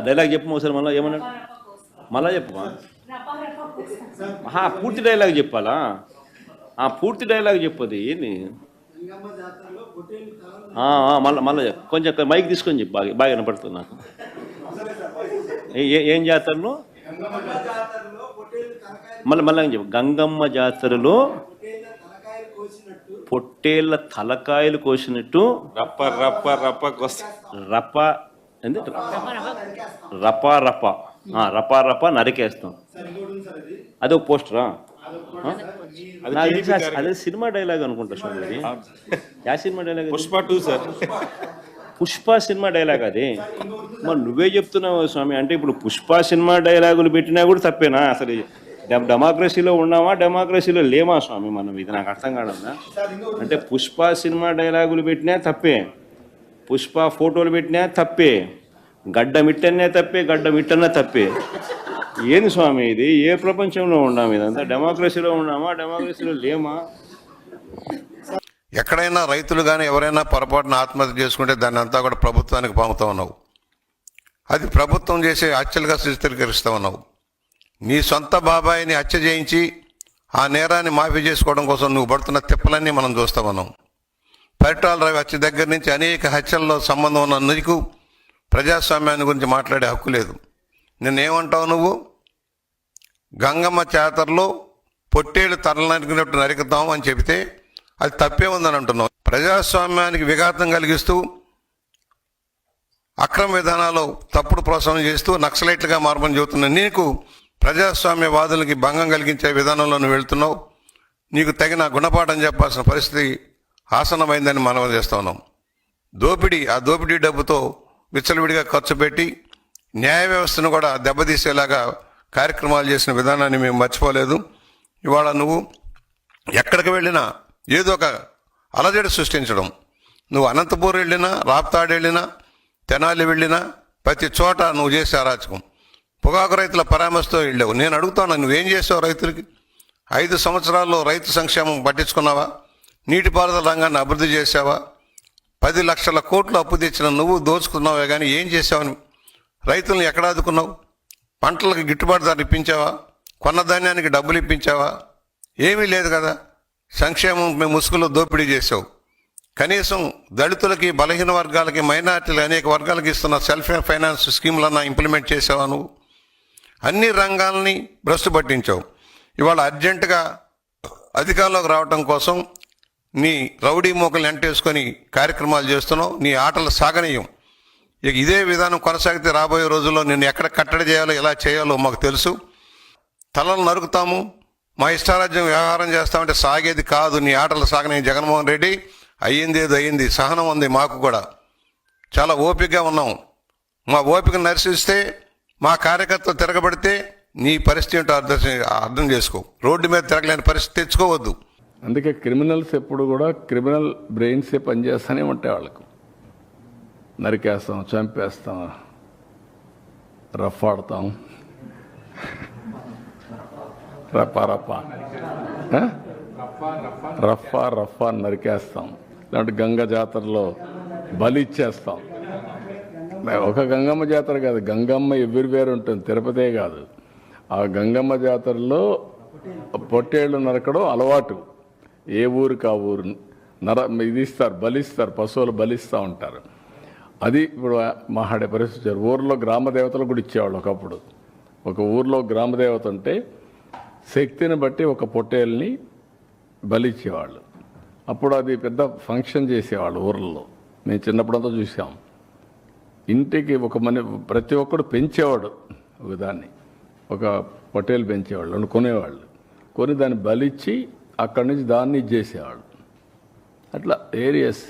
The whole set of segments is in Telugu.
డైలాగ్ చెప్పు ఒకసారి మళ్ళీ ఏమన్నాడు మళ్ళా చెప్పమా పూర్తి డైలాగ్ చెప్పాలా పూర్తి డైలాగ్ చెప్పదు ఏంది మళ్ళీ కొంచెం మైక్ తీసుకొని చెప్పు బాగా బాగా వినపడుతుంది నాకు ఏం జాతరలో మళ్ళీ చెప్పు గంగమ్మ జాతరలో పొట్టేళ్ళ తలకాయలు కోసినట్టు రప్ప రప్ప రప్ప రప్ప ఏంది రపా రప రపా రప నరికేస్తాం. అదే ఒక పోస్టరా? అదే సినిమా డైలాగ్ అనుకుంటా స్వామి. యా cinema dialogue? Pushpa 2 sir. Pushpa cinema dialogue అది. మరి నువ్వే చెప్తున్నావు స్వామి. అంటే ఇప్పుడు పుష్ప సినిమా డైలాగులు పెట్టినా కూడా తప్పేనా? అసలు డెమోక్రసీలో ఉన్నామా డెమోక్రసీలో లేమా స్వామి మనం? ఇది నాకు అర్థం కాదన్నా. అంటే పుష్ప సినిమా డైలాగులు పెట్టినా తప్పే, పుష్ప ఫోటోలు పెట్టినా తప్పే, గడ్డ మిట్టనే తప్పే, గడ్డ మిట్టనే తప్పే. ఏంది స్వామి ఇది? ఏ ప్రపంచంలో ఉన్నాము? ఇదంతా డెమోక్రసీలో ఉన్నామా డెమోక్రసీలో లేమా? ఎక్కడైనా రైతులు కానీ ఎవరైనా పొరపాటున ఆత్మహత్య చేసుకుంటే దాన్ని అంతా కూడా ప్రభుత్వానికి పంపుతా ఉన్నావు. అది ప్రభుత్వం చేసే హత్యలుగా చిత్రీకరిస్తూ ఉన్నావు. నీ సొంత బాబాయిని హత్య చేయించి ఆ నేరాన్ని మాఫీ చేసుకోవడం కోసం నువ్వు పడుతున్న తిప్పలన్నీ మనం చూస్తూ ఉన్నాం. పరిటాల రవి హత్య దగ్గర నుంచి అనేక హత్యల్లో సంబంధం ఉన్న నీకు ప్రజాస్వామ్యాన్ని గురించి మాట్లాడే హక్కు లేదు. నిన్నేమంటావు నువ్వు? గంగమ్మ జాతరలో పొట్టేళ్ళు తరలు నరికినట్టు నరుకుతాం అని చెబితే అది తప్పే ఉందని అంటున్నావు. ప్రజాస్వామ్యానికి విఘాతం కలిగిస్తూ అక్రమ విధానాలు తప్పుడు ప్రోత్సాహం చేస్తూ నక్సలైట్లుగా మారమని చెబుతున్నా నీకు ప్రజాస్వామ్యవాదులకి భంగం కలిగించే విధానంలో నువ్వు వెళ్తున్నావు. నీకు తగిన గుణపాఠం చెప్పాల్సిన పరిస్థితి ఆసన్నమైందని మనం చేస్తూ ఉన్నాం. ఆ దోపిడీ డబ్బుతో విచ్చలవిడిగా ఖర్చు పెట్టి న్యాయ వ్యవస్థను కూడా దెబ్బతీసేలాగా కార్యక్రమాలు చేసిన విధానాన్ని మేము మర్చిపోలేదు. ఇవాళ నువ్వు ఎక్కడికి వెళ్ళినా ఏదో ఒక అలజడి సృష్టించడం. నువ్వు అనంతపూర్ వెళ్ళినా, రాప్తాడు వెళ్ళినా, తెనాలి వెళ్ళినా ప్రతి చోట నువ్వు చేసే అరాచకం. పొగాకు రైతుల పరామర్శతో వెళ్ళావు. నేను అడుగుతాను, నువ్వేం చేసావు రైతులకి? 5 సంవత్సరాల్లో రైతు సంక్షేమం పట్టించుకున్నావా? నీటిపారుదల రంగాన్ని అభివృద్ధి చేసావా? 10 లక్షల కోట్లు అప్పు తెచ్చిన నువ్వు దోచుకున్నావే కానీ ఏం చేసావని? రైతులను ఎక్కడ ఆదుకున్నావు? పంటలకు గిట్టుబాటు ధర ఇప్పించావా? కొన్న ధాన్యానికి డబ్బులు ఇప్పించావా? ఏమీ లేదు కదా. సంక్షేమం మేము ముసుగులో దోపిడీ చేసావు. కనీసం దళితులకి, బలహీన వర్గాలకి, మైనార్టీలు అనేక వర్గాలకి ఇస్తున్న సెల్ఫ్ ఫైనాన్స్ స్కీములన్నా ఇంప్లిమెంట్ చేసావా నువ్వు? అన్ని రంగాల్ని భ్రష్టు పట్టించావు. ఇవాళ అర్జెంటుగా అధికారంలోకి రావడం కోసం నీ రౌడీ మూకల్ని ఎంటేసుకొని కార్యక్రమాలు చేస్తున్నావు. నీ ఆటలు సాగనీయం. ఇక ఇదే విధానం కొనసాగితే రాబోయే రోజుల్లో నిన్ను ఎక్కడ కట్టడి చేయాలో, ఎలా చేయాలో మాకు తెలుసు. తలలు నరుకుతాము, మా ఇష్టారాజ్యం వ్యవహారం చేస్తామంటే సాగేది కాదు. నీ ఆటలు సాగనీయం. జగన్మోహన్ రెడ్డి అయ్యింది ఏదో అయ్యింది. సహనం ఉంది మాకు కూడా. చాలా ఓపికగా ఉన్నాం. మా ఓపిక నశిస్తే, మా కార్యకర్తలు తిరగబడితే నీ పరిస్థితి ఏంటో అర్థం చేసుకో. రోడ్డు మీద తిరగలేని పరిస్థితి తెచ్చుకోవద్దు. అందుకే క్రిమినల్స్ ఎప్పుడు కూడా క్రిమినల్ బ్రెయిన్సే పనిచేస్తూనే ఉంటాయి. వాళ్ళకు నరికేస్తాం, చంపేస్తాం, రఫ్ ఆడతాం, రఫా నరికేస్తాం. ఇలాంటి గంగ జాతరలో బలి ఇచ్చేస్తాం. ఒక గంగమ్మ జాతర కాదు, గంగమ్మ ఎవ్రీవేర్ ఉంటుంది, తిరుపతే కాదు. ఆ గంగమ్మ జాతరలో పొట్టేళ్ళు నరకడం అలవాటు. ఏ ఊరికి ఆ ఊరు ఇది ఇస్తారు, బలిస్తారు, పశువులు బలిస్తూ ఉంటారు. అది ఇప్పుడు మాట్లాడే పరిస్థితి. ఊర్లో గ్రామ దేవతలు కూడా ఇచ్చేవాళ్ళు ఒకప్పుడు. ఒక ఊర్లో గ్రామ దేవత ఉంటే శక్తిని బట్టి ఒక పొట్టేల్ని బలిచ్చేవాళ్ళు. అప్పుడు అది పెద్ద ఫంక్షన్ చేసేవాళ్ళు ఊర్లలో. మేము చిన్నప్పుడంతా చూసాం. ఇంటికి ప్రతి ఒక్కడు పెంచేవాడు ఒక దాన్ని, ఒక పొట్టేలు పెంచేవాళ్ళు, కొనేవాళ్ళు. కొని దాన్ని బలిచ్చి అక్కడి నుంచి దాన్ని ఇచ్చేసేవాళ్ళు. అట్లా ఏరియాస్.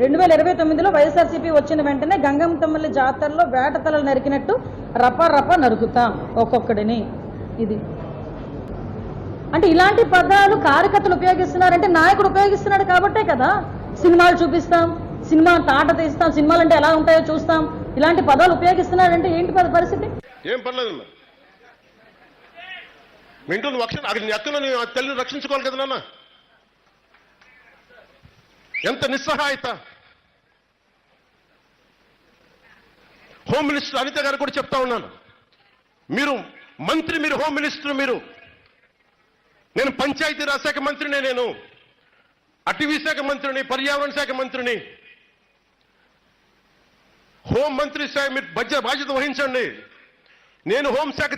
2029లో వైఎస్ఆర్సీపీ వచ్చిన వెంటనే గంగమ్మ తల్లి జాతరలో వేట తలలు నరికినట్టు రపా నరుకుతాం ఒక్కొక్కడిని. ఇది అంటే ఇలాంటి పదాలు కార్యకర్తలు ఉపయోగిస్తున్నారంటే నాయకుడు ఉపయోగిస్తున్నాడు కాబట్టే కదా. సినిమాలు చూపిస్తాం, సినిమా తాట తీస్తాం, సినిమాలు అంటే ఎలా ఉంటాయో చూస్తాం, ఇలాంటి పదాలు ఉపయోగిస్తున్నాడంటే ఏంటి పరిస్థితి? ఏం పర్లేదు మింటూ నువ్వు అది నీ అక్కను తల్లిని రక్షించుకోవాలి కదా నాన్న. ఎంత నిస్సహాయత. హోమ్ మినిస్టర్ అనిత గారు కూడా చెప్తా ఉన్నాను, మీరు మంత్రి, మీరు హోమ్ మినిస్టర్, నేను పంచాయతీరాజ్ శాఖ మంత్రిని, నేను అటవీ శాఖ మంత్రిని, పర్యావరణ శాఖ మంత్రిని, హోం మంత్రి శాఖ మీరు బాధ్యత వహించండి. నేను హోంశాఖ